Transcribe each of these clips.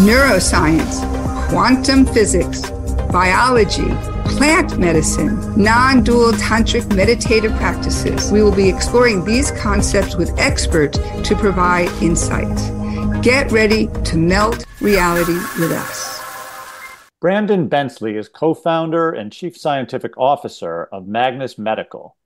neuroscience, quantum physics, biology, plant medicine, non-dual tantric meditative practices. We will be exploring these concepts with experts to provide insight. Get ready to melt reality with us. Brandon Bentzley is co-founder and chief scientific officer of Magnus Medical.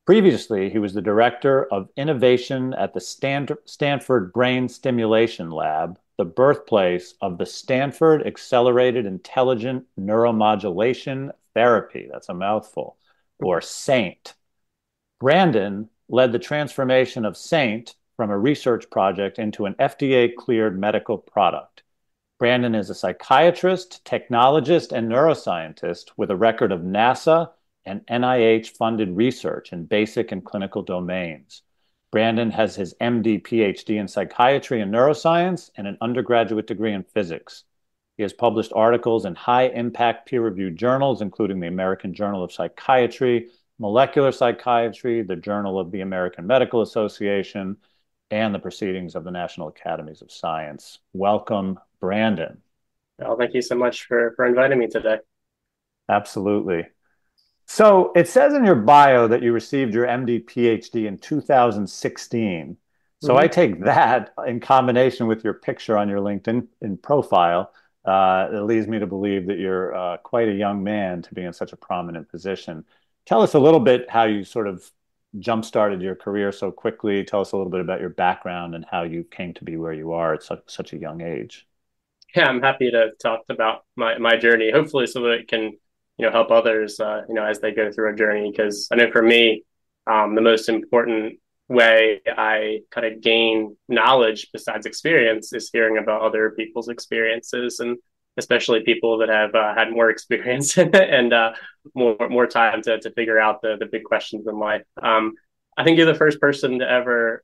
Previously, he was the director of innovation at the Stanford Brain Stimulation Lab, the birthplace of the Stanford Accelerated Intelligent Neuromodulation Therapy, that's a mouthful, or SAINT. Brandon led the transformation of SAINT from a research project into an FDA-cleared medical product. Brandon is a psychiatrist, technologist, and neuroscientist with a record of NASA and NIH-funded research in basic and clinical domains. Brandon has his MD, PhD in psychiatry and neuroscience and an undergraduate degree in physics. He has published articles in high-impact peer-reviewed journals, including the American Journal of Psychiatry, Molecular Psychiatry, the Journal of the American Medical Association, and the Proceedings of the National Academies of Science. Welcome, Brandon. Well, thank you so much for inviting me today. Absolutely. So it says in your bio that you received your MD, PhD in 2016. So I take that in combination with your picture on your LinkedIn profile. It leads me to believe that you're quite a young man to be in such a prominent position. Tell us a little bit how you sort of jump-started your career so quickly. Tell us a little bit about your background and how you came to be where you are at such a young age. Yeah, I'm happy to talk about my journey, hopefully so that it can help others, as they go through a journey. Because I know for me, the most important way I kind of gain knowledge besides experience is hearing about other people's experiences, and especially people that have had more experience and more time to figure out the big questions in life. I think you're the first person to ever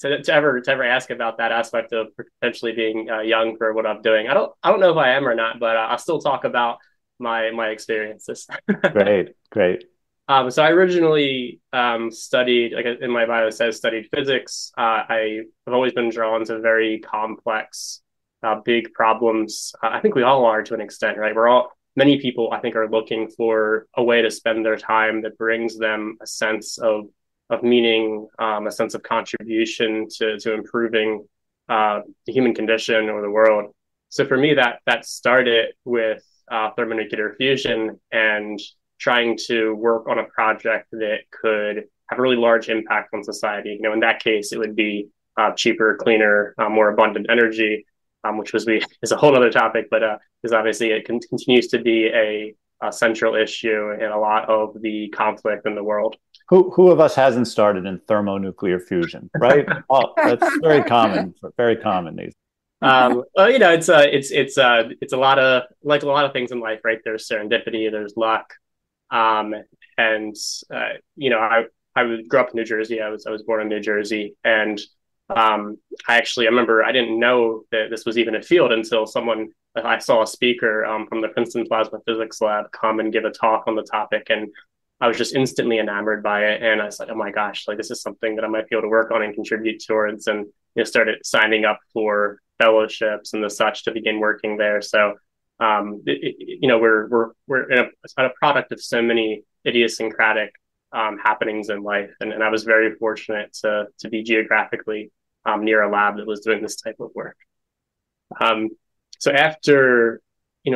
ask about that aspect of potentially being young for what I'm doing. I don't know if I am or not, but I'll still talk about my experiences. Great. So I originally studied, like in my bio it says, studied physics. I've always been drawn to very complex, big problems. I think we all are to an extent, right? Many people, I think, are looking for a way to spend their time that brings them a sense of meaning, a sense of contribution to improving the human condition or the world. So for me, that started with thermonuclear fusion and trying to work on a project that could have a really large impact on society. In that case, it would be cheaper, cleaner, more abundant energy, which is a whole other topic, but because obviously it continues to be a central issue in a lot of the conflict in the world. Who of us hasn't started in thermonuclear fusion, right? Oh, that's very common these. Well, it's a lot of, like a lot of things in life, right? There's serendipity, there's luck, and I grew up in New Jersey. I was born in New Jersey, and I remember I didn't know that this was even a field until I saw a speaker from the Princeton Plasma Physics Lab come and give a talk on the topic, and I was just instantly enamored by it. And I was like, oh my gosh, like this is something that I might be able to work on and contribute towards, and started signing up for fellowships and the such to begin working there. So, we're a product of so many idiosyncratic happenings in life, and I was very fortunate to be geographically near a lab that was doing this type of work. So after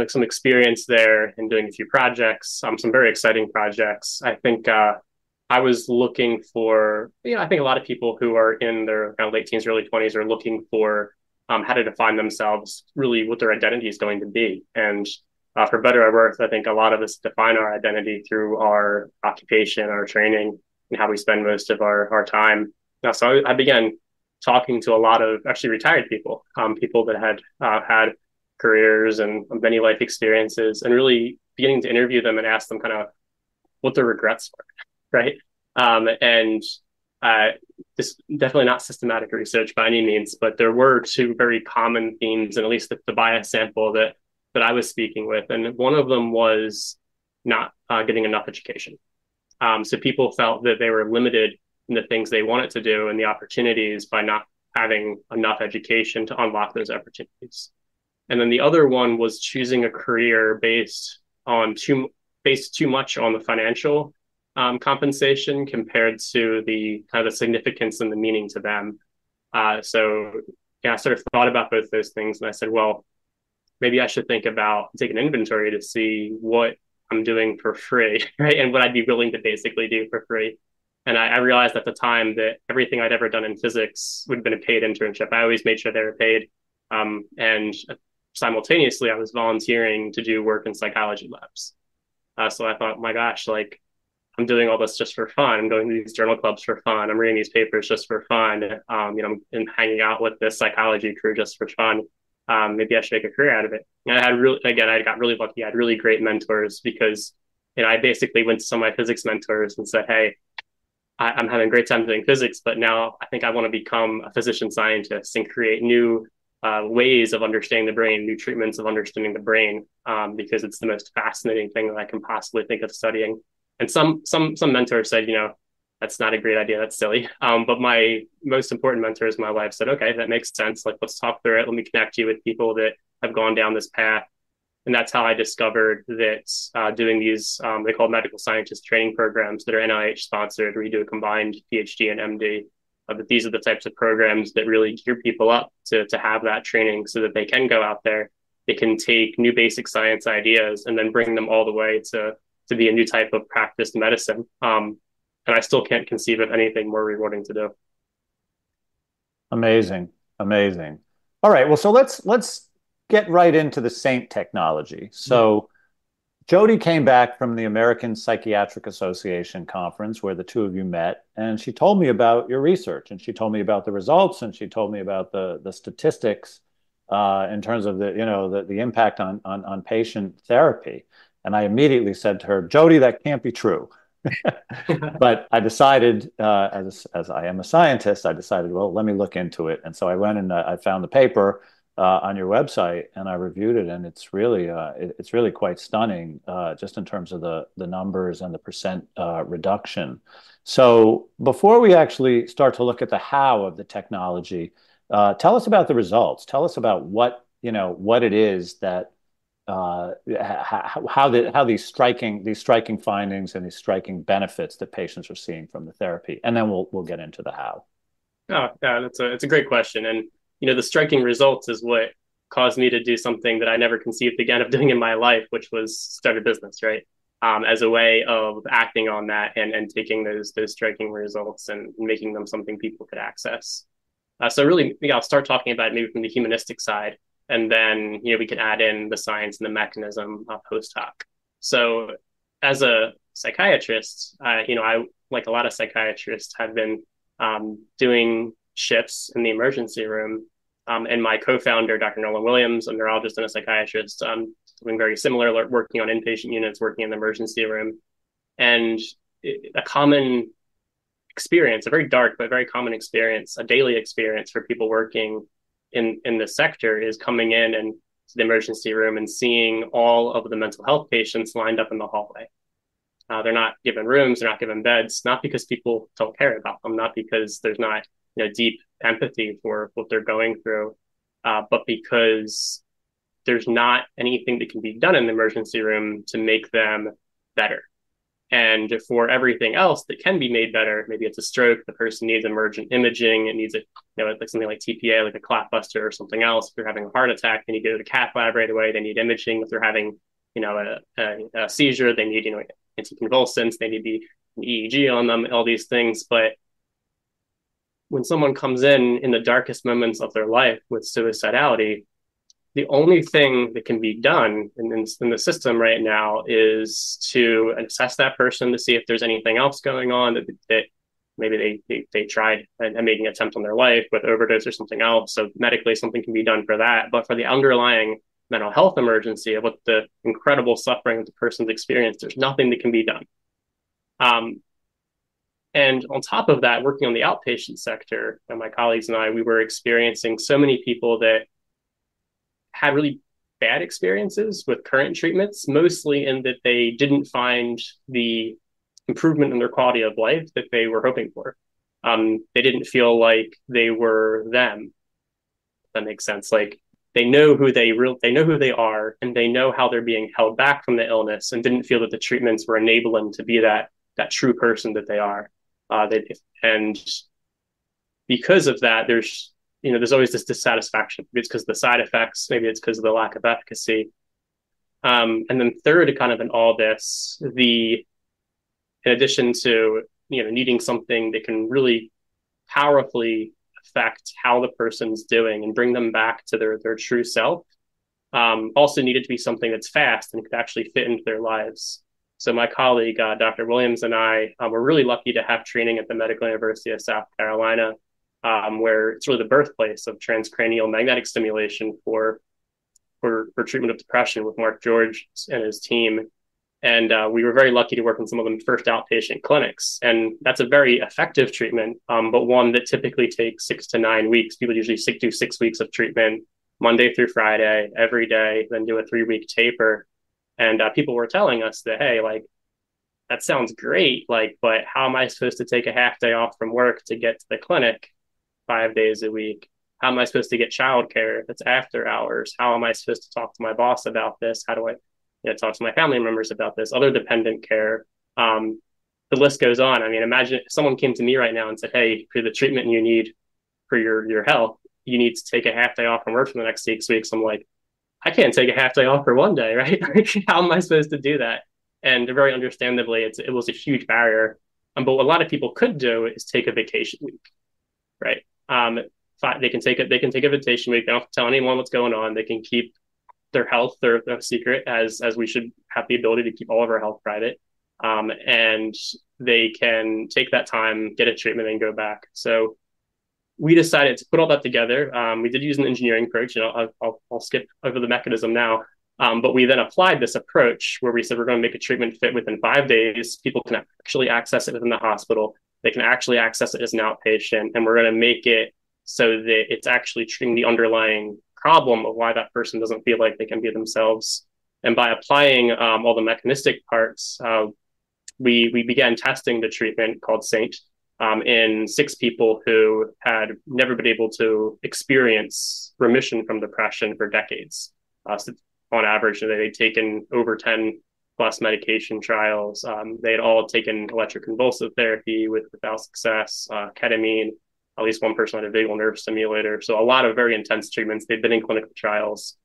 some experience there and doing a few projects, some very exciting projects, I think I was looking for, I think a lot of people who are in their kind of late teens, early 20s are looking for how to define themselves, really what their identity is going to be. And for better or worse, I think a lot of us define our identity through our occupation, our training, and how we spend most of our time. So I began talking to a lot of actually retired people, people that had had careers and many life experiences, and really beginning to interview them and ask them kind of what their regrets were, right? This definitely not systematic research by any means, but there were two very common themes, and at least the bias sample that I was speaking with. And one of them was not getting enough education. So people felt that they were limited in the things they wanted to do and the opportunities by not having enough education to unlock those opportunities. And then the other one was choosing a career based too much on the financial compensation compared to the kind of the significance and the meaning to them. So yeah, I sort of thought about both those things, and I said, well, maybe I should think about taking inventory to see what I'm doing for free, right? And what I'd be willing to basically do for free. And I realized at the time that everything I'd ever done in physics would have been a paid internship. I always made sure they were paid. And simultaneously, I was volunteering to do work in psychology labs. So I thought, my gosh, like, I'm doing all this just for fun. I'm going to these journal clubs for fun. I'm reading these papers just for fun. And hanging out with this psychology crew just for fun. Maybe I should make a career out of it. And I got really lucky. I had really great mentors because, I basically went to some of my physics mentors and said, hey, I'm having a great time doing physics, but now I think I want to become a physician scientist and create new ways of understanding the brain, new treatments of understanding the brain, because it's the most fascinating thing that I can possibly think of studying. And some mentors said, that's not a great idea. That's silly. But my most important mentors in my life said, okay, that makes sense. Like, let's talk through it. Let me connect you with people that have gone down this path. And that's how I discovered that doing these, they call medical scientist training programs that are NIH sponsored, where you do a combined PhD and MD, that these are the types of programs that really gear people up to have that training so that they can go out there, they can take new basic science ideas and then bring them all the way to be a new type of practiced medicine. And I still can't conceive of anything more rewarding to do. Amazing. All right. Well, so let's get right into the Saint technology. So Jody came back from the American Psychiatric Association conference where the two of you met, and she told me about your research, and she told me about the results, and she told me about the statistics in terms of the impact on patient therapy. And I immediately said to her, Jody, that can't be true. But I decided, as I am a scientist, I decided, well, let me look into it. And so I went and I found the paper on your website, and I reviewed it, and it's really quite stunning, just in terms of the numbers and the percent reduction. So before we actually start to look at the how of the technology, tell us about the results. Tell us about what it is that how these striking findings and these striking benefits that patients are seeing from the therapy, and then we'll get into the how. Oh, yeah, it's a great question, and the striking results is what caused me to do something that I never conceived again of doing in my life, which was start a business, right? As a way of acting on that and taking those striking results and making them something people could access. So really, I'll start talking about it maybe from the humanistic side. And then, we can add in the science and the mechanism post hoc. So as a psychiatrist, I, like a lot of psychiatrists, have been doing shifts in the emergency room. And my co-founder, Dr. Nolan Williams, a neurologist and a psychiatrist, doing very similar, working on inpatient units, working in the emergency room. And a common experience, a very dark but very common experience, a daily experience for people working in the sector is coming in and to the emergency room and seeing all of the mental health patients lined up in the hallway. They're not given rooms, they're not given beds, not because people don't care about them, not because there's not deep empathy for what they're going through, but because there's not anything that can be done in the emergency room to make them better. And for everything else that can be made better, maybe it's a stroke, the person needs emergent imaging, it needs like something like TPA, like a clot buster or something else. If they're having a heart attack, they need to go to the cath lab right away. They need imaging. If they're having, a seizure, they need, anticonvulsants. They need an EEG on them, all these things. But when someone comes in the darkest moments of their life with suicidality, the only thing that can be done in the system right now is to assess that person to see if there's anything else going on that maybe they tried and made an attempt on their life with overdose or something else. So medically, something can be done for that. But for the underlying mental health emergency of what the incredible suffering that the person's experienced, there's nothing that can be done. And on top of that, working on the outpatient sector, and my colleagues and I, we were experiencing so many people that had really bad experiences with current treatments, mostly in that they didn't find the improvement in their quality of life that they were hoping for. They didn't feel like they were them. If that makes sense. Like they know who they are, and they know how they're being held back from the illness, and didn't feel that the treatments were enabling to be that true person that they are. And because of that, there's always this dissatisfaction. Maybe it's because of the side effects, maybe it's because of the lack of efficacy. And then third, kind of in all this, in addition to needing something that can really powerfully affect how the person's doing and bring them back to their true self, also needed to be something that's fast and could actually fit into their lives. So my colleague, Dr. Williams, and I were really lucky to have training at the Medical University of South Carolina, where it's really the birthplace of transcranial magnetic stimulation for treatment of depression with Mark George and his team. And we were very lucky to work in some of the first outpatient clinics. And that's a very effective treatment, but one that typically takes 6 to 9 weeks. People usually do 6 weeks of treatment, Monday through Friday, every day, then do a 3-week taper. And people were telling us that, hey, like, that sounds great, like, but how am I supposed to take a half day off from work to get to the clinic 5 days a week? How am I supposed to get childcare that's after hours? How am I supposed to talk to my boss about this? How do I talk to my family members about this? Other dependent care. The list goes on. I mean, imagine if someone came to me right now and said, hey, for the treatment you need for your health, you need to take a half day off from work for the next 6 weeks. I'm like, I can't take a half day off for one day, right? How am I supposed to do that? And very understandably, it was a huge barrier. But what a lot of people could do is take a vacation week, right? They can take a vacation week. They don't have to tell anyone what's going on. They can keep their health their secret, as we should have the ability to keep all of our health private. And they can take that time, get a treatment, and go back. So we decided to put all that together. We did use an engineering approach, and I'll skip over the mechanism now. But we then applied this approach where we said we're going to make a treatment fit within 5 days. People can actually access it within the hospital. They can actually access it as an outpatient, and we're going to make it so that it's actually treating the underlying problem of why that person doesn't feel like they can be themselves. And by applying all the mechanistic parts, we began testing the treatment called SAINT in 6 people who had never been able to experience remission from depression for decades. So on average, they'd taken over 10 plus medication trials. They had all taken electroconvulsive therapy without success, ketamine. At least one person had a vagal nerve stimulator. So a lot of very intense treatments. They've been in clinical trials.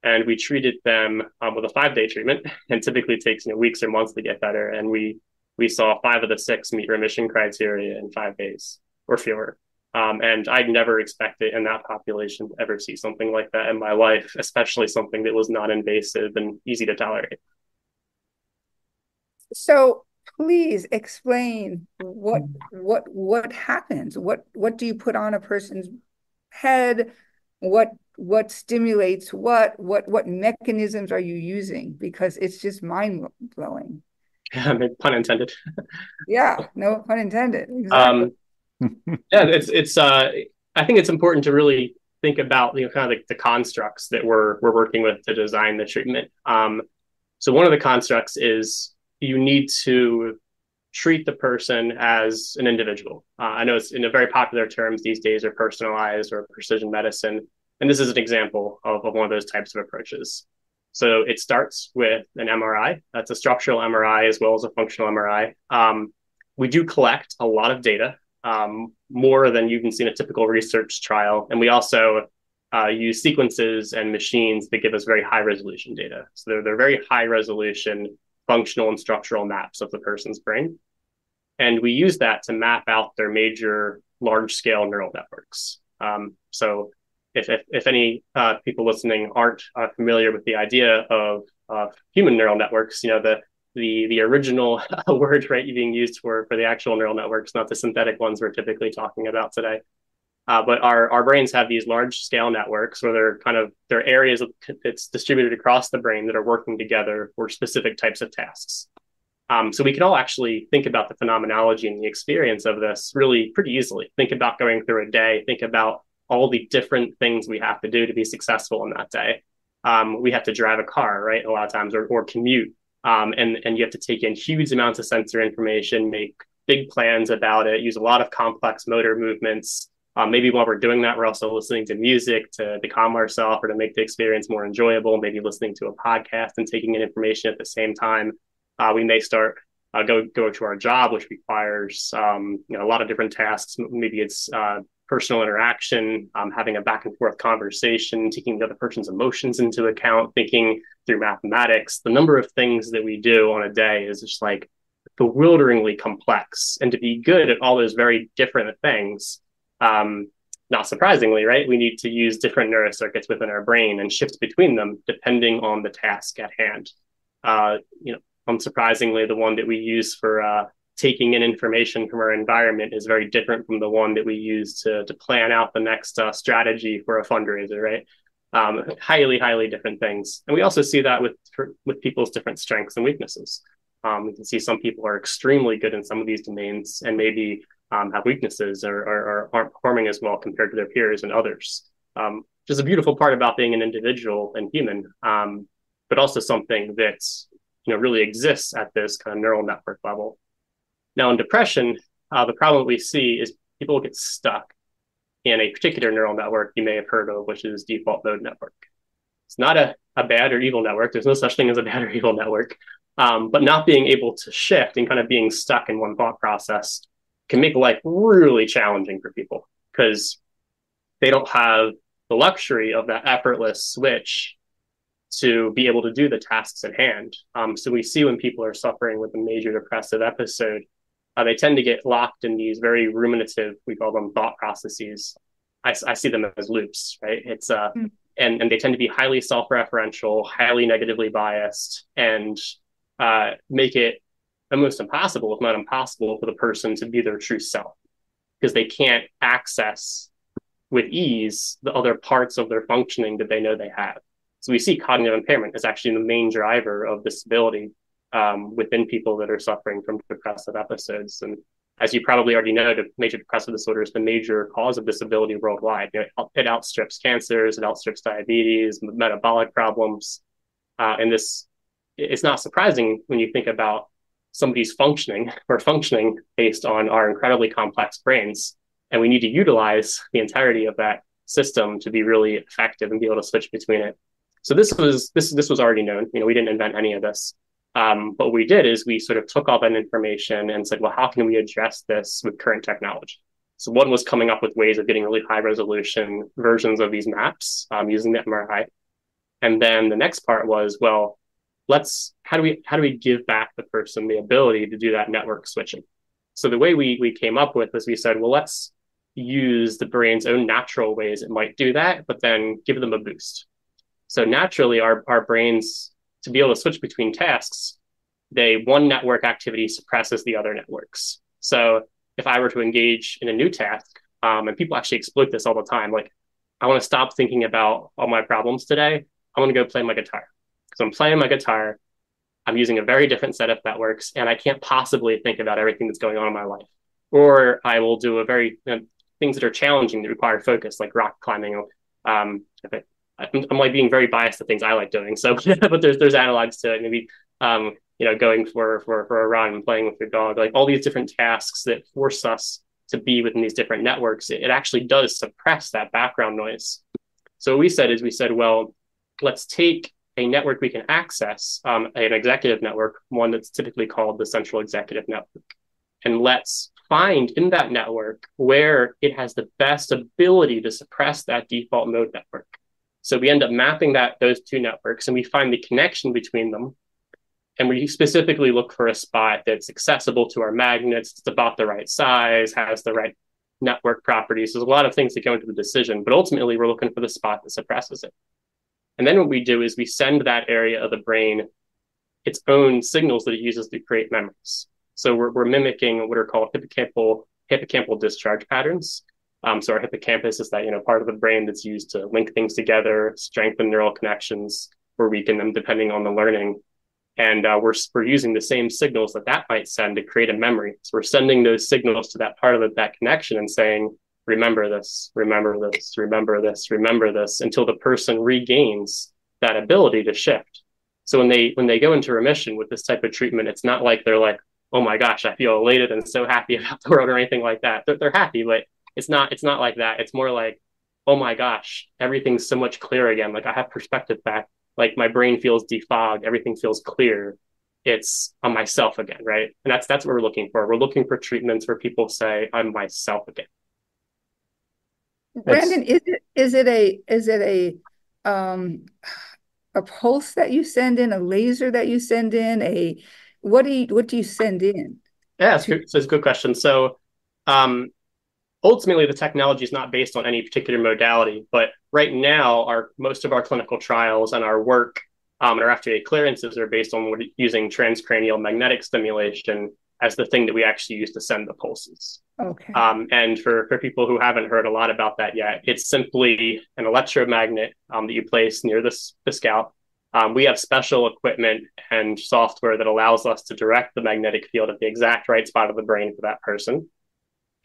And we treated them with a 5-day treatment, and typically it takes weeks or months to get better. And we saw 5 of the 6 meet remission criteria in 5 days or fewer. And I'd never expected in that population to ever see something like that in my life, especially something that was non-invasive and easy to tolerate. So please explain what happens. What do you put on a person's head? What stimulates what mechanisms are you using? Because it's just mind-blowing. Pun intended. Yeah, no pun intended. Exactly. I think it's important to really think about kind of like the constructs that we're working with to design the treatment. So one of the constructs is you need to treat the person as an individual. I know it's in a very popular terms these days are personalized or precision medicine. And this is an example of one of those types of approaches. So it starts with an MRI. That's a structural MRI as well as a functional MRI. We do collect a lot of data, more than you can see in a typical research trial. And we also use sequences and machines that give us very high resolution data. So they're very high resolution functional and structural maps of the person's brain. And we use that to map out their major large scale neural networks. So if any people listening aren't familiar with the idea of human neural networks, the original word, right, being used for the actual neural networks, not the synthetic ones we're typically talking about today. But our brains have these large scale networks where they're areas that's distributed across the brain that are working together for specific types of tasks. So we can all actually think about the phenomenology and the experience of this really pretty easily. Think about going through a day, think about all the different things we have to do to be successful in that day. We have to drive a car, right? A lot of times, or commute. And you have to take in huge amounts of sensory information, make big plans about it, use a lot of complex motor movements. Maybe while we're doing that, we're also listening to music to calm ourselves or to make the experience more enjoyable, maybe listening to a podcast and taking in information at the same time. We may start go to our job, which requires a lot of different tasks. Maybe it's personal interaction, having a back and forth conversation, taking the other person's emotions into account, thinking through mathematics. The number of things that we do on a day is just like bewilderingly complex. And to be good at all those very different things, not surprisingly, right, we need to use different neurocircuits within our brain and shift between them depending on the task at hand. Unsurprisingly, the one that we use for taking in information from our environment is very different from the one that we use to plan out the next strategy for a fundraiser, right? Highly different things. And we also see that with people's different strengths and weaknesses. We can see some people are extremely good in some of these domains and maybe have weaknesses or aren't performing as well compared to their peers and others. Which is a beautiful part about being an individual and human, but also something that really exists at this kind of neural network level. Now, in depression, the problem we see is people get stuck in a particular neural network you may have heard of, which is default mode network. It's not a bad or evil network. There's no such thing as a bad or evil network. But not being able to shift and kind of being stuck in one thought process can make life really challenging for people because they don't have the luxury of that effortless switch to be able to do the tasks at hand. So we see when people are suffering with a major depressive episode, they tend to get locked in these very ruminative, we call them thought processes. I see them as loops, right? It's and they tend to be highly self-referential, highly negatively biased, and make it almost impossible, if not impossible, for the person to be their true self because they can't access with ease the other parts of their functioning that they know they have. So we see cognitive impairment as actually the main driver of disability within people that are suffering from depressive episodes. And as you probably already know, the major depressive disorder is the major cause of disability worldwide. It outstrips cancers, it outstrips diabetes, metabolic problems. And this it's not surprising when you think about somebody's functioning based on our incredibly complex brains. And we need to utilize the entirety of that system to be really effective and be able to switch between it. So this was already known. We didn't invent any of this. But what we did is we sort of took all that information and said, well, how can we address this with current technology? So one was coming up with ways of getting really high resolution versions of these maps using the MRI. And then the next part was, well, how do we give back the person the ability to do that network switching? So the way we came up with was we said, well, let's use the brain's own natural ways it might do that, but then give them a boost. So naturally, our brains, to be able to switch between tasks, one network activity suppresses the other networks. So if I were to engage in a new task, and people actually exploit this all the time, like, I want to stop thinking about all my problems today. I want to go play my guitar. Because I'm playing my guitar, I'm using a very different set of networks, and I can't possibly think about everything that's going on in my life. Or I will do things that are challenging that require focus, like rock climbing. I'm like being very biased to things I like doing. So, but there's analogs to it. Maybe going for a run and playing with your dog, like all these different tasks that force us to be within these different networks. It actually does suppress that background noise. So what we said, well, let's take a network we can access, an executive network, one that's typically called the central executive network, and let's find in that network where it has the best ability to suppress that default mode network. So we end up mapping those two networks, and we find the connection between them. And we specifically look for a spot that's accessible to our magnets, it's about the right size, has the right network properties. There's a lot of things that go into the decision, but ultimately we're looking for the spot that suppresses it. And then what we do is we send that area of the brain its own signals that it uses to create memories. So we're mimicking what are called hippocampal discharge patterns. So our hippocampus is that part of the brain that's used to link things together, strengthen neural connections, or weaken them depending on the learning. And we're using the same signals that might send to create a memory. So we're sending those signals to that part of that connection and saying, remember this, remember this, remember this, remember this, until the person regains that ability to shift. So when they go into remission with this type of treatment, it's not like they're like, oh my gosh, I feel elated and so happy about the world or anything like that. They're happy, but it's not like that. It's more like, oh my gosh, everything's so much clearer again. Like I have perspective back. Like my brain feels defogged. Everything feels clear. It's I'm myself again, right? And that's what we're looking for. We're looking for treatments where people say, I'm myself again. Brandon, is it a pulse that you send in, a laser that you send in, what do you send in? Yeah, it's a good question. So um, ultimately the technology is not based on any particular modality, but right now most of our clinical trials and our work and our FDA clearances are based on using transcranial magnetic stimulation as the thing that we actually use to send the pulses. Okay. And for people who haven't heard a lot about that yet, it's simply an electromagnet that you place near the scalp. We have special equipment and software that allows us to direct the magnetic field at the exact right spot of the brain for that person.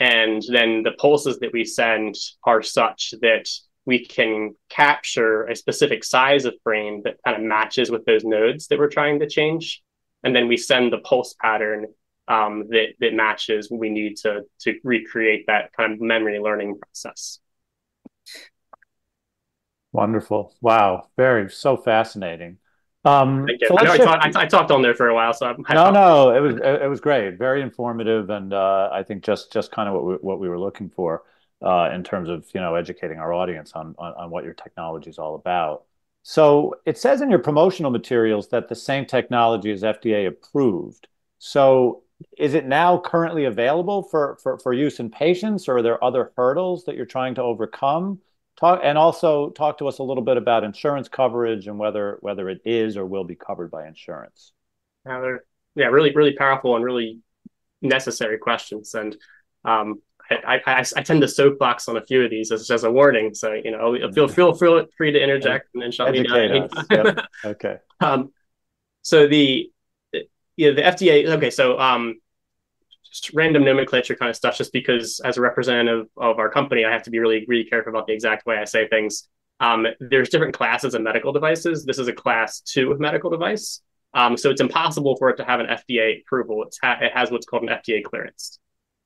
And then the pulses that we send are such that we can capture a specific size of brain that kind of matches with those nodes that we're trying to change. And then we send the pulse pattern that matches what we need to recreate that kind of memory learning process. Wonderful. Wow. So fascinating. Thank you. So I talked on there for a while, so no, it was great, very informative, and I think just kind of what we were looking for in terms of educating our audience on what your technology is all about. So it says in your promotional materials that the same technology is FDA approved. So is it now currently available for use in patients, or are there other hurdles that you're trying to overcome? Also talk to us a little bit about insurance coverage and whether it is or will be covered by insurance. Yeah, really powerful and really necessary questions. And I tend to soapbox on a few of these as a warning. So feel free to interject and shut me down. Educate us. Yep. Okay. So the FDA. Okay, so just random nomenclature kind of stuff, just because as a representative of our company, I have to be really careful about the exact way I say things. There's different classes of medical devices. This is a class 2 medical device. So it's impossible for it to have an FDA approval. It has what's called an FDA clearance.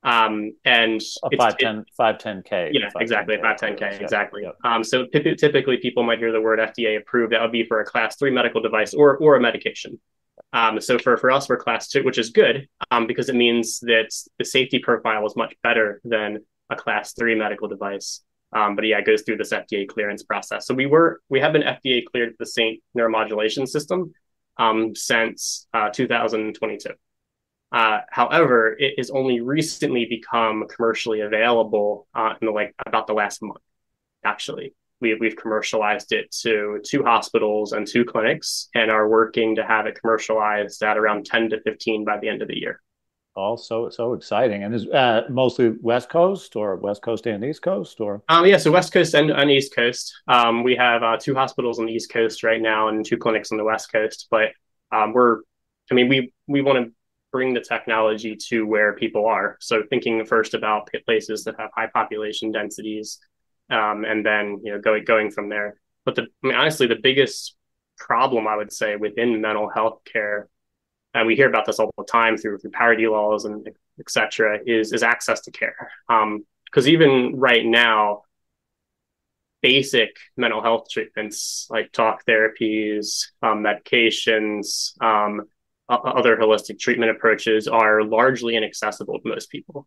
And a 510K. Yeah, exactly. 510K, exactly. Yep. So typically people might hear the word FDA approved. That would be for a class 3 medical device or a medication. So for us, we're class 2, which is good because it means that the safety profile is much better than a class 3 medical device. But yeah, it goes through this FDA clearance process. So we have been FDA cleared for the St. Neuromodulation system since 2022. However, it has only recently become commercially available in about the last month, actually. We've commercialized it to 2 hospitals and 2 clinics, and are working to have it commercialized at around 10 to 15 by the end of the year. Also, so exciting. And is mostly West Coast and East Coast, or? Yeah, so West Coast and East Coast. We have 2 hospitals on the East Coast right now and 2 clinics on the West Coast. But we want to bring the technology to where people are. So thinking first about places that have high population densities. And then going from there. But honestly, the biggest problem I would say within mental health care, and we hear about this all the time through parity laws and et cetera, is access to care. Because even right now, basic mental health treatments like talk therapies, medications, other holistic treatment approaches are largely inaccessible to most people.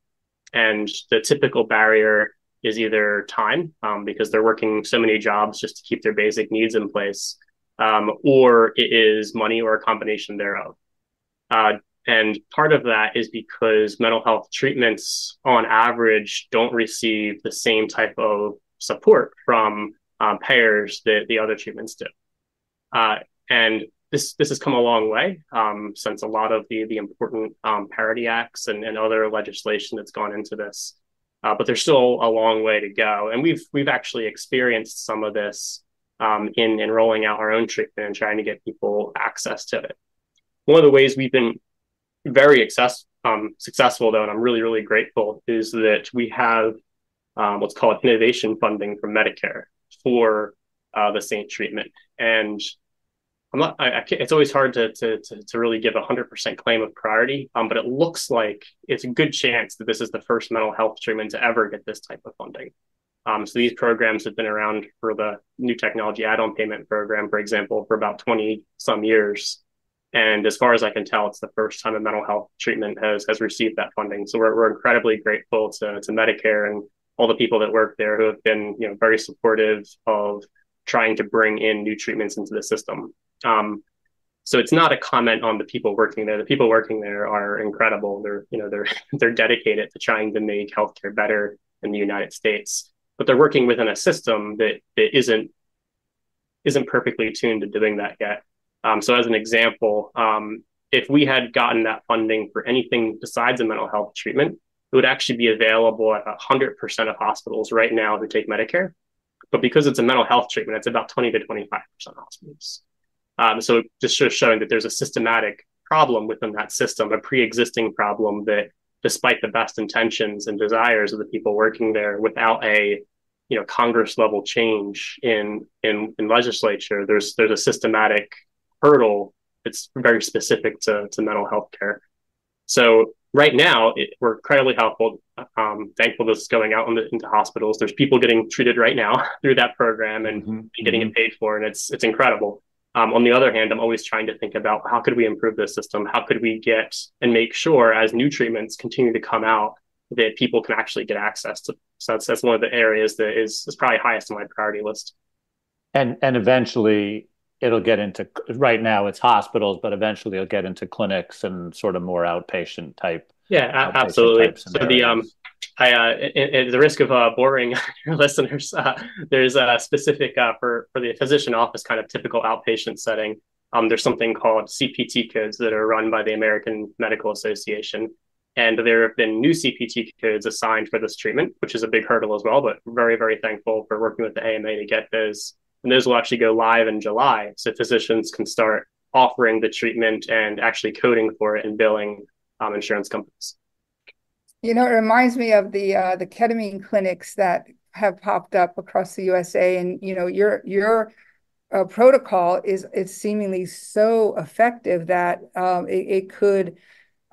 And the typical barrier is either time, because they're working so many jobs just to keep their basic needs in place, or it is money or a combination thereof. And part of that is because mental health treatments on average don't receive the same type of support from payers that the other treatments do. And this has come a long way since a lot of the important parity acts and other legislation that's gone into this. But there's still a long way to go. And we've actually experienced some of this in rolling out our own treatment and trying to get people access to it. One of the ways we've been very successful, though, and I'm really grateful, is that we have what's called innovation funding from Medicare for the Saint treatment. And it's always hard to really give 100% claim of priority, but it looks like it's a good chance that this is the first mental health treatment to ever get this type of funding. So these programs have been around for the new technology add-on payment program, for example, for about 20 some years. And as far as I can tell, it's the first time a mental health treatment has received that funding. So we're incredibly grateful to Medicare and all the people that work there who have been, very supportive of trying to bring in new treatments into the system. So it's not a comment on the people working there. The people working there are incredible. They're dedicated to trying to make healthcare better in the United States, but they're working within a system that isn't perfectly tuned to doing that yet. So as an example, if we had gotten that funding for anything besides a mental health treatment, it would actually be available at 100% of hospitals right now who take Medicare. But because it's a mental health treatment, it's about 20 to 25% of hospitals. So just showing that there's a systematic problem within that system, a pre-existing problem that, despite the best intentions and desires of the people working there, without a Congress level change in legislature, there's a systematic hurdle that's very specific to mental health care. So right now, we're incredibly helpful. Thankful this is going out into hospitals. There's people getting treated right now through that program and getting it paid for, and it's incredible. On the other hand, I'm always trying to think about how could we improve this system? How could we get and make sure as new treatments continue to come out that people can actually get access to? So that's one of the areas that is probably highest on my priority list. And eventually it'll get into, right now it's hospitals, but eventually it'll get into clinics and sort of more outpatient type. Yeah, absolutely. So at the risk of boring your listeners, there's a specific for the physician office kind of typical outpatient setting. There's something called CPT codes that are run by the American Medical Association. And there have been new CPT codes assigned for this treatment, which is a big hurdle as well, but very, very thankful for working with the AMA to get those. And those will actually go live in July. So physicians can start offering the treatment and actually coding for it and billing insurance companies. It reminds me of the ketamine clinics that have popped up across the USA. And, your protocol is seemingly so effective that it could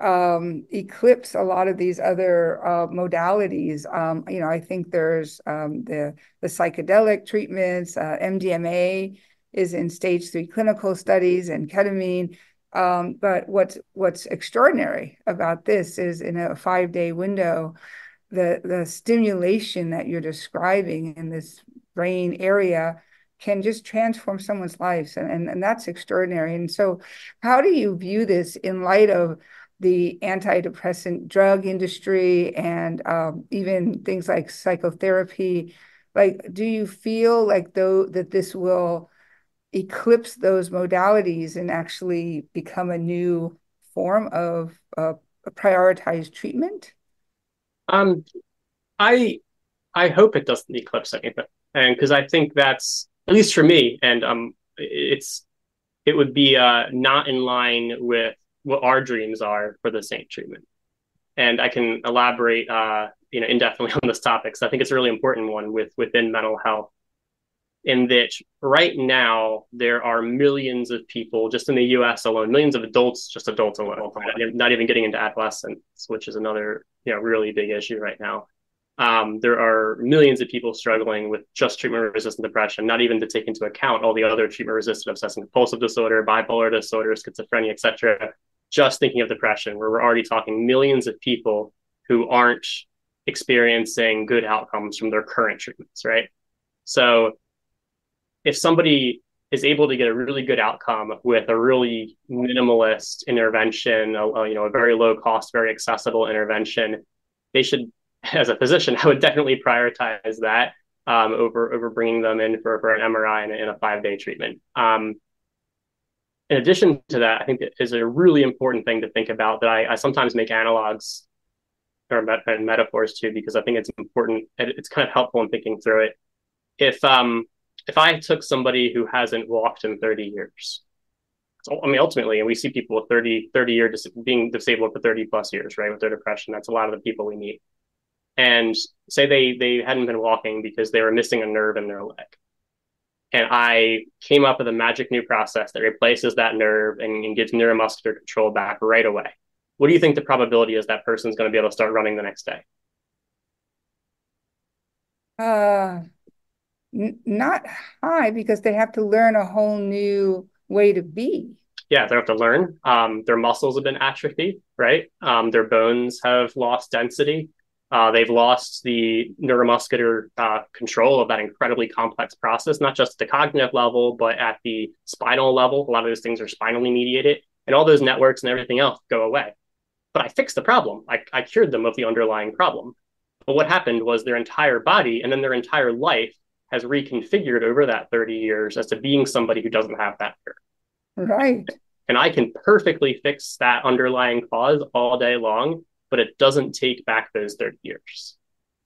eclipse a lot of these other modalities. I think there's the psychedelic treatments, MDMA is in stage 3 clinical studies, and ketamine. But what's extraordinary about this is in a 5-day window, the stimulation that you're describing in this brain area can just transform someone's lives. And that's extraordinary. And so how do you view this in light of the antidepressant drug industry and even things like psychotherapy? Like, do you feel like that this will eclipse those modalities and actually become a new form of a prioritized treatment? I hope it doesn't eclipse anything, and because I think that's, at least for me, and it would be not in line with what our dreams are for the same treatment. And I can elaborate indefinitely on this topic, because I think it's a really important one within mental health, in that right now there are millions of people just in the US alone, millions of adults alone, not even getting into adolescents, which is another really big issue right now. There are millions of people struggling with just treatment-resistant depression, not even to take into account all the other treatment-resistant obsessive compulsive disorder, bipolar disorder, schizophrenia, etc. Just thinking of depression, where we're already talking millions of people who aren't experiencing good outcomes from their current treatments, right? So if somebody is able to get a really good outcome with a really minimalist intervention, a very low cost, very accessible intervention, they should, as a physician, I would definitely prioritize that over bringing them in for an MRI and a 5-day treatment. In addition to that, I think that is a really important thing to think about, that I sometimes make analogs or metaphors too, because I think it's important. It's kind of helpful in thinking through it. If I took somebody who hasn't walked in 30 years, ultimately, and we see people with 30 years being disabled for 30 plus years, right, with their depression, that's a lot of the people we meet. And say they hadn't been walking because they were missing a nerve in their leg. And I came up with a magic new process that replaces that nerve and gives neuromuscular control back right away. What do you think the probability is that person's going to be able to start running the next day? Uh, Not high because they have to learn a whole new way to be. Yeah, they have to learn. Their muscles have been atrophied, right? Their bones have lost density. They've lost the neuromuscular control of that incredibly complex process, not just at the cognitive level, but at the spinal level. A lot of those things are spinally mediated, and all those networks and everything else go away. But I fixed the problem. I cured them of the underlying problem. But what happened was their entire body and then their entire life has reconfigured over that 30 years as to being somebody who doesn't have that nerve. Right. And I can perfectly fix that underlying cause all day long, but it doesn't take back those 30 years.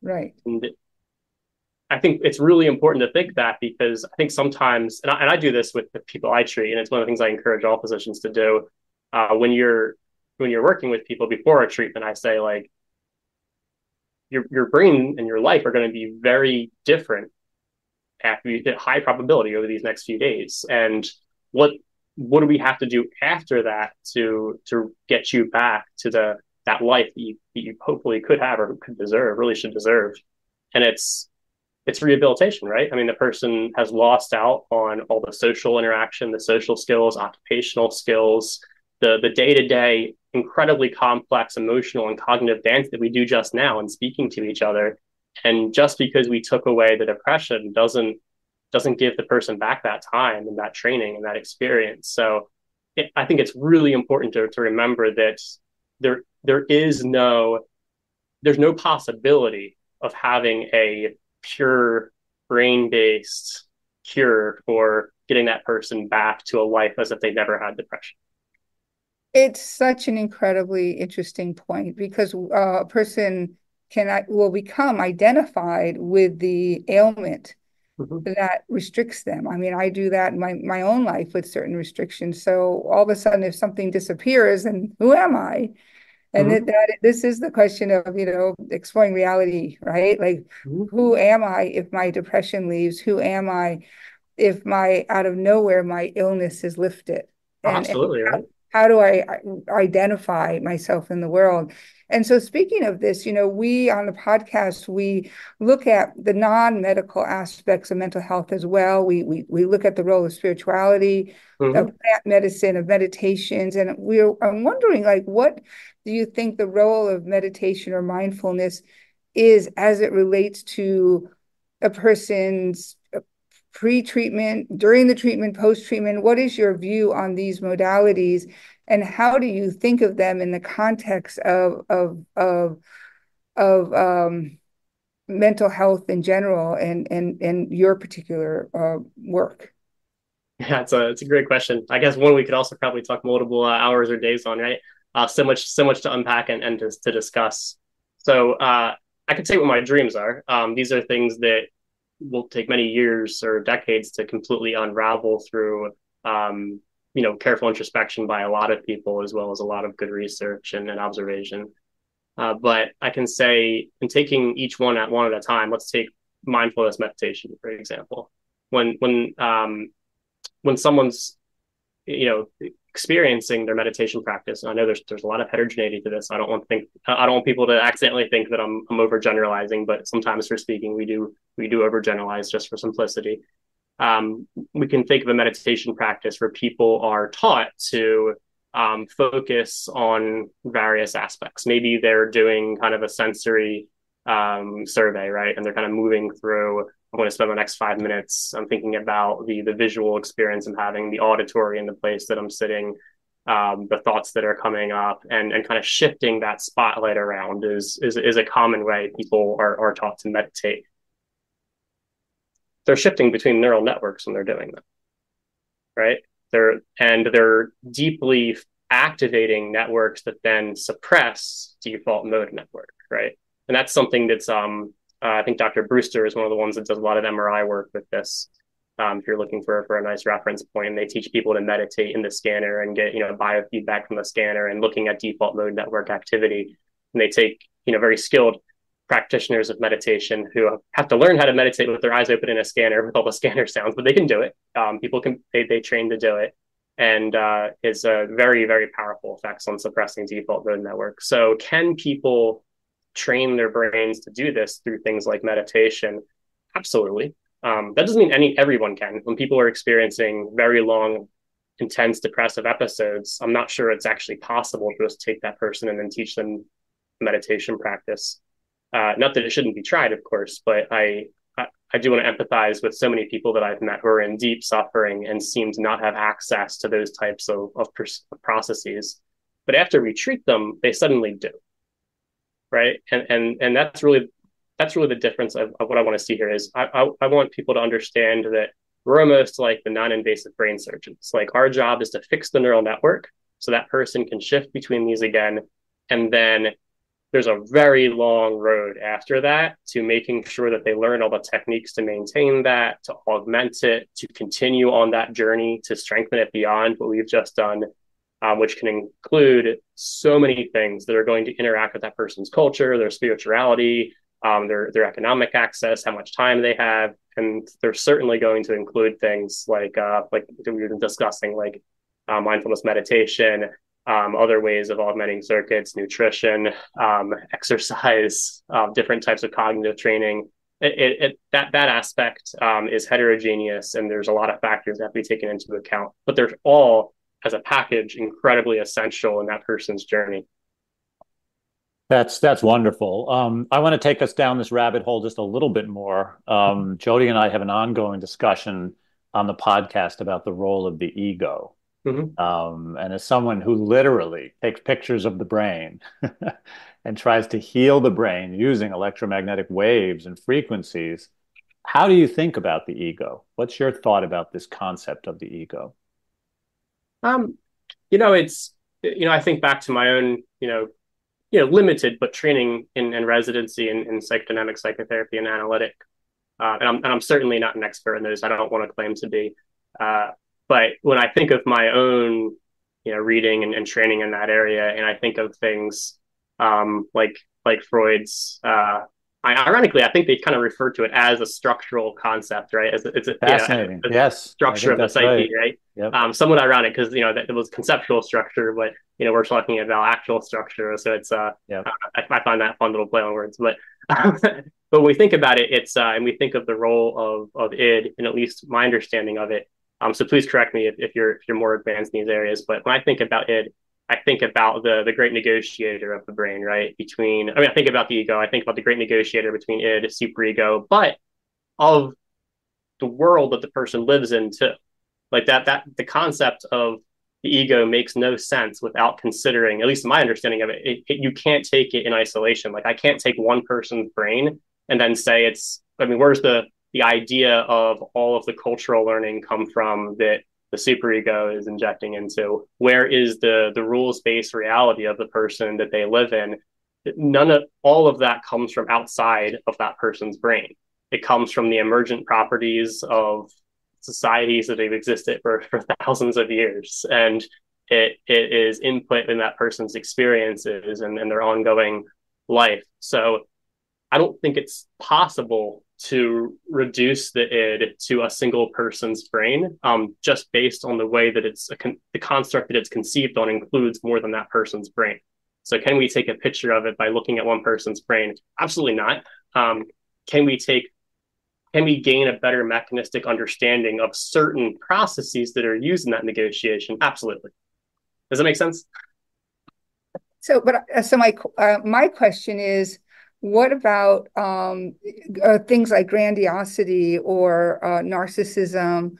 Right. And I think it's really important to think that, because I think sometimes, and I do this with the people I treat, and it's one of the things I encourage all physicians to do. When you're working with people before a treatment, I say, like, your brain and your life are going to be very different at high probability over these next few days. And what do we have to do after that to get you back to that life that you hopefully could have or could deserve, really should deserve? And it's rehabilitation, right? I mean, the person has lost out on all the social interaction, the social skills, occupational skills, the day-to-day incredibly complex emotional and cognitive dance that we do just now in speaking to each other. And just because we took away the depression doesn't give the person back that time and that training and that experience. So I think it's really important to remember that there's no possibility of having a pure brain-based cure for getting that person back to a life as if they never had depression. It's such an incredibly interesting point, because a person will become identified with the ailment that restricts them. I mean, I do that in my own life with certain restrictions. So all of a sudden, if something disappears, and who am I? And this is the question of, exploring reality, right? Like, who am I if my depression leaves? Who am I if out of nowhere, my illness is lifted? Absolutely, right. How do I identify myself in the world? And so, speaking of this, we on the podcast, we look at the non-medical aspects of mental health as well. We look at the role of spirituality, of plant medicine, of meditations, and I'm wondering, like, what do you think the role of meditation or mindfulness is as it relates to a person's pre-treatment, during the treatment, post-treatment? What is your view on these modalities, and how do you think of them in the context of mental health in general and your particular work? Yeah, it's a great question. I guess one we could also probably talk multiple hours or days on, right? So much to unpack and to discuss. So I could say what my dreams are. These are things that will take many years or decades to completely unravel through, careful introspection by a lot of people, as well as a lot of good research and observation. But I can say, in taking each one at a time, let's take mindfulness meditation, for example. When someone's, experiencing their meditation practice, and I know there's a lot of heterogeneity to this. I don't want people to accidentally think that I'm overgeneralizing, but sometimes for speaking, we do overgeneralize just for simplicity. We can think of a meditation practice where people are taught to focus on various aspects. Maybe they're doing kind of a sensory survey, right? And they're kind of moving through, I'm going to spend the next 5 minutes, I'm thinking about the visual experience I'm having, the auditory in the place that I'm sitting, the thoughts that are coming up, and kind of shifting that spotlight around is a common way people are taught to meditate. They're shifting between neural networks when they're doing that, right? They're deeply activating networks that then suppress default mode network, right? And that's something that's I think Dr. Brewster is one of the ones that does a lot of MRI work with this. If you're looking for a nice reference point, and they teach people to meditate in the scanner and get biofeedback from the scanner and looking at default mode network activity. And they take very skilled practitioners of meditation who have to learn how to meditate with their eyes open in a scanner with all the scanner sounds, but they can do it. People can, they train to do it. And is a very, very powerful effects on suppressing default mode network. So can people train their brains to do this through things like meditation? Absolutely. That doesn't mean everyone can. When people are experiencing very long, intense depressive episodes, I'm not sure it's actually possible to just take that person and then teach them meditation practice. Not that it shouldn't be tried, of course, but I do want to empathize with so many people that I've met who are in deep suffering and seem to not have access to those types of processes. But after we treat them, they suddenly do, right? And that's really the difference of what I want to see here is I want people to understand that we're almost like the non-invasive brain surgeons. Like our job is to fix the neural network so that person can shift between these again, and then there's a very long road after that to making sure that they learn all the techniques to maintain that, to augment it, to continue on that journey, to strengthen it beyond what we've just done, which can include so many things that are going to interact with that person's culture, their spirituality, their economic access, how much time they have. And they're certainly going to include things like we were discussing, like mindfulness meditation, other ways of augmenting circuits, nutrition, exercise, different types of cognitive training. That aspect is heterogeneous, and there's a lot of factors that have to be taken into account. But they're all, as a package, incredibly essential in that person's journey. That's wonderful. I want to take us down this rabbit hole just a little bit more. Jody and I have an ongoing discussion on the podcast about the role of the ego. Mm-hmm. And as someone who literally takes pictures of the brain and tries to heal the brain using electromagnetic waves and frequencies, how do you think about the ego? What's your thought about this concept of the ego? I think back to my own, limited but training in residency in psychodynamic psychotherapy and analytic. And I'm certainly not an expert in those. I don't want to claim to be. But when I think of my own, reading and training in that area, and I think of things like Freud's, ironically, I think they kind of refer to it as a structural concept, right? It's a fascinating, yes, structure of the psyche, right? Yep. Somewhat ironic because that it was conceptual structure, but we're talking about actual structure, so it's yep. I find that fun little play on words, but but when we think about it, it's and we think of the role of id, and at least my understanding of it. So please correct me if you're more advanced in these areas. But when I think about id, I think about the great negotiator of the brain, right? I think about the ego. I think about the great negotiator between id, superego, but of the world that the person lives in too. Like that the concept of the ego makes no sense without considering, at least my understanding of it, you can't take it in isolation. Like I can't take one person's brain and then say where's the idea of all of the cultural learning come from that the superego is injecting into? Where is the rules-based reality of the person that they live in? All of that comes from outside of that person's brain. It comes from the emergent properties of societies that have existed for thousands of years. And it is input in that person's experiences and their ongoing life. So I don't think it's possible to reduce the id to a single person's brain, just based on the way that the construct that it's conceived on includes more than that person's brain. So can we take a picture of it by looking at one person's brain? Absolutely not. Can we gain a better mechanistic understanding of certain processes that are used in that negotiation? Absolutely. Does that make sense? So my question is, what about things like grandiosity or narcissism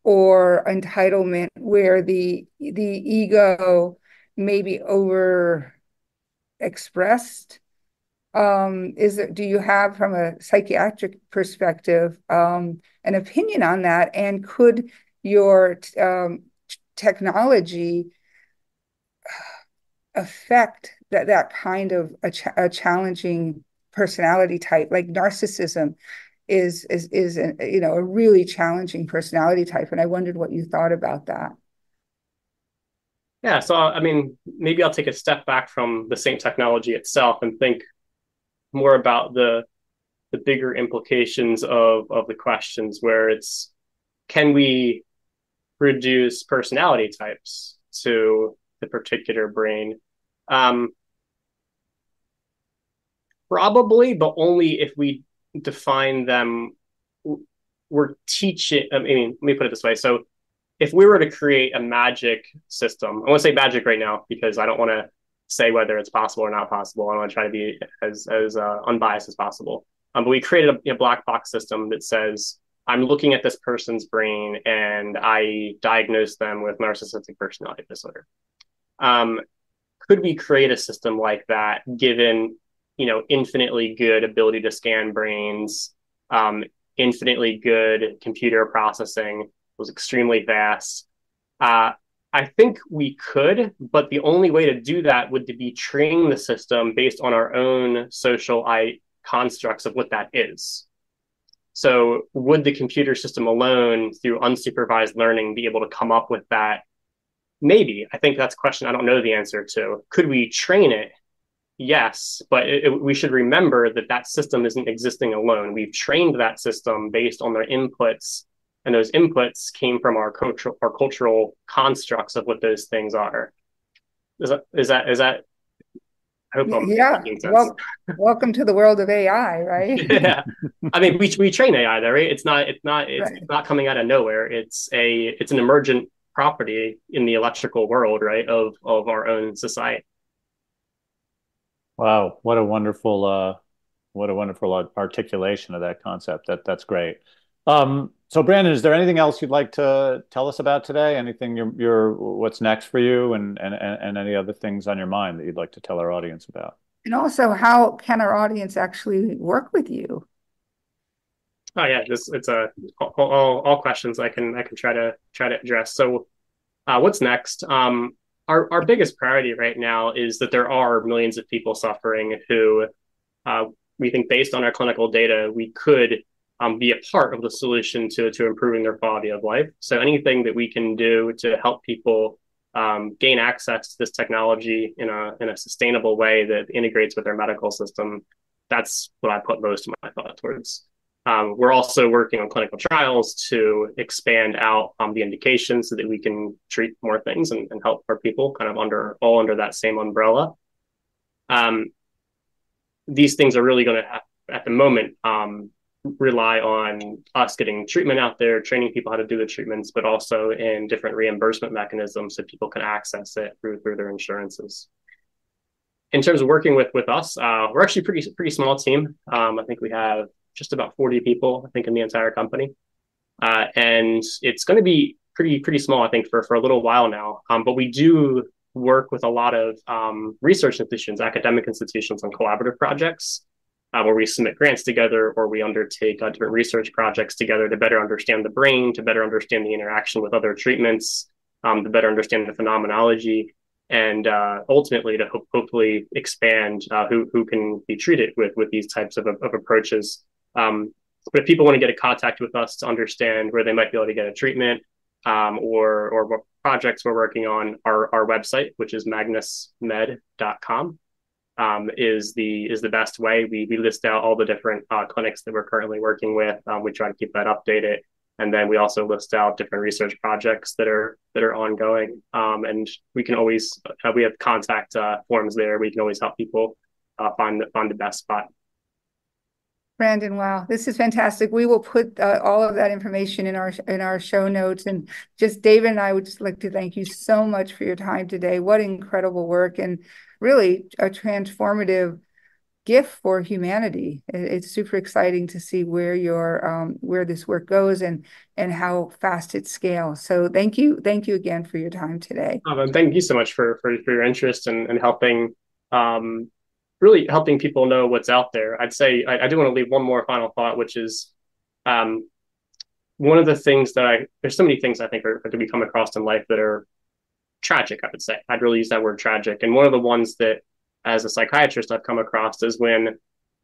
or entitlement, where the ego may be over expressed? Do you have, from a psychiatric perspective, an opinion on that? And could your technology affect that kind of a challenging personality type? Like narcissism is a really challenging personality type, and I wondered what you thought about that. Yeah, so maybe I'll take a step back from the same technology itself and think more about the bigger implications of the questions, where it's, can we reduce personality types to the particular brain? Probably, but only if we define them. We're teaching, I mean, let me put it this way. So if we were to create a magic system, I want to say magic right now because I don't want to say whether it's possible or not possible. I want to try to be as unbiased as possible. But we created a black box system that says, I'm looking at this person's brain and I diagnose them with narcissistic personality disorder. Could we create a system like that, given, infinitely good ability to scan brains, infinitely good computer processing, was extremely fast? I think we could, but the only way to do that would be train the system based on our own social constructs of what that is. So would the computer system alone, through unsupervised learning, be able to come up with that? Maybe. I think that's a question I don't know the answer to. Could we train it? Yes, but we should remember that system isn't existing alone. We've trained that system based on their inputs, and those inputs came from our cultural constructs of what those things are. Is that? I hope I'm making sense. Well, welcome to the world of AI, right? Yeah, I mean, we train AI there, right? It's not coming out of nowhere. It's an emergent property in the electrical world, right, of our own society. Wow, what a wonderful articulation of that concept. That's great. So Brandon, is there anything else you'd like to tell us about today? Anything what's next for you, and any other things on your mind that you'd like to tell our audience about? And also, how can our audience actually work with you? Oh yeah, it's all questions I can try to address. So, what's next? Our biggest priority right now is that there are millions of people suffering who, we think, based on our clinical data, we could be a part of the solution to improving their quality of life. So anything that we can do to help people gain access to this technology in a sustainable way that integrates with their medical system, that's what I put most of my thought towards. We're also working on clinical trials to expand out the indications so that we can treat more things and help our people kind of all under that same umbrella. These things are really going to, at the moment, rely on us getting treatment out there, training people how to do the treatments, but also in different reimbursement mechanisms so people can access it through their insurances. In terms of working with us, we're actually pretty small team. I think we have just about 40 people, I think, in the entire company. And it's going to be pretty small, I think, for a little while now. But we do work with a lot of research institutions, academic institutions, on collaborative projects where we submit grants together, or we undertake different research projects together to better understand the brain, to better understand the interaction with other treatments, to better understand the phenomenology, and ultimately to hopefully expand who can be treated with these types of approaches. But if people want to get in contact with us to understand where they might be able to get a treatment, or what projects we're working on, our website, which is magnusmed.com, is the best way. We list out all the different clinics that we're currently working with. We try to keep that updated. And then we also list out different research projects that are ongoing. And we can always, we have contact forms there. We can always help people find the best spot. Brandon, wow, this is fantastic. We will put all of that information in our show notes. And just David and I would just like to thank you so much for your time today. What incredible work, and really a transformative gift for humanity. It's super exciting to see where where this work goes and how fast it scales. So thank you again for your time today. Thank you so much for your interest and helping. Really helping people know what's out there. I'd say I do want to leave one more final thought, which is one of the things there's so many things I think that we come across in life that are tragic, I would say. I'd really use that word, tragic. And one of the ones that, as a psychiatrist, I've come across is when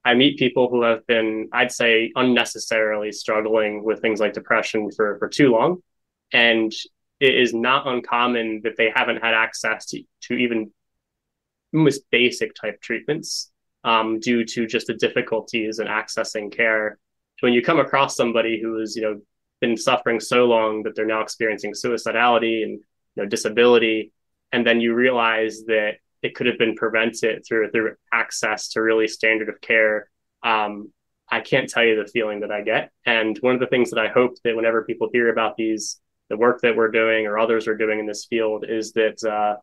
I meet people who have been, I'd say, unnecessarily struggling with things like depression for too long. And it is not uncommon that they haven't had access to even most basic type treatments due to just the difficulties in accessing care. So when you come across somebody who has, been suffering so long that they're now experiencing suicidality and disability, and then you realize that it could have been prevented through access to really standard of care, I can't tell you the feeling that I get. And one of the things that I hope that whenever people hear about the work that we're doing or others are doing in this field is that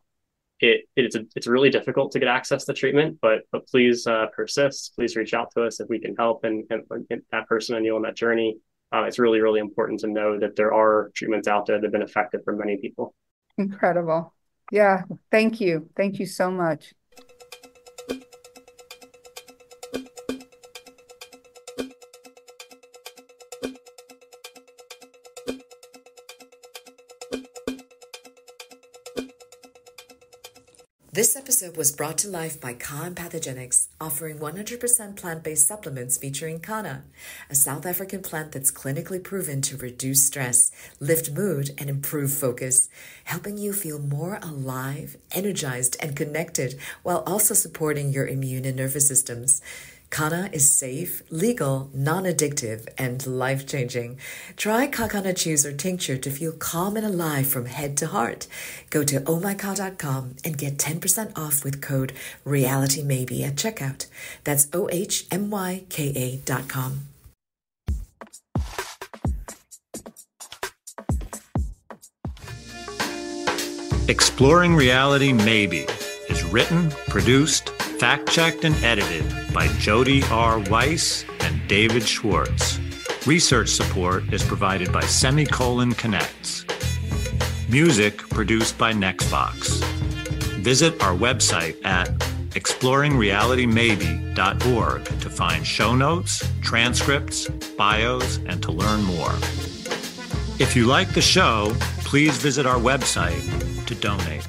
it's really difficult to get access to treatment, but please persist. Please reach out to us if we can help and get that person and you on that journey. It's really, really important to know that there are treatments out there that have been effective for many people. Incredible. Yeah. Thank you. Thank you so much. This episode was brought to life by Ka and Pathogenics, offering 100% plant-based supplements featuring Kana, a South African plant that's clinically proven to reduce stress, lift mood, and improve focus, helping you feel more alive, energized, and connected, while also supporting your immune and nervous systems. Kana is safe, legal, non-addictive, and life-changing. Try Kakana Chews or Tincture to feel calm and alive from head to heart. Go to ohmyka.com and get 10% off with code REALITYMAYBE at checkout. That's ohmyka.com. Exploring Reality Maybe is written, produced, fact-checked, and edited by Jody R. Weiss and David Schwartz. Research support is provided by Semicolon Connects. Music produced by Nextbox. Visit our website at exploringrealitymaybe.org to find show notes, transcripts, bios, and to learn more. If you like the show, please visit our website to donate.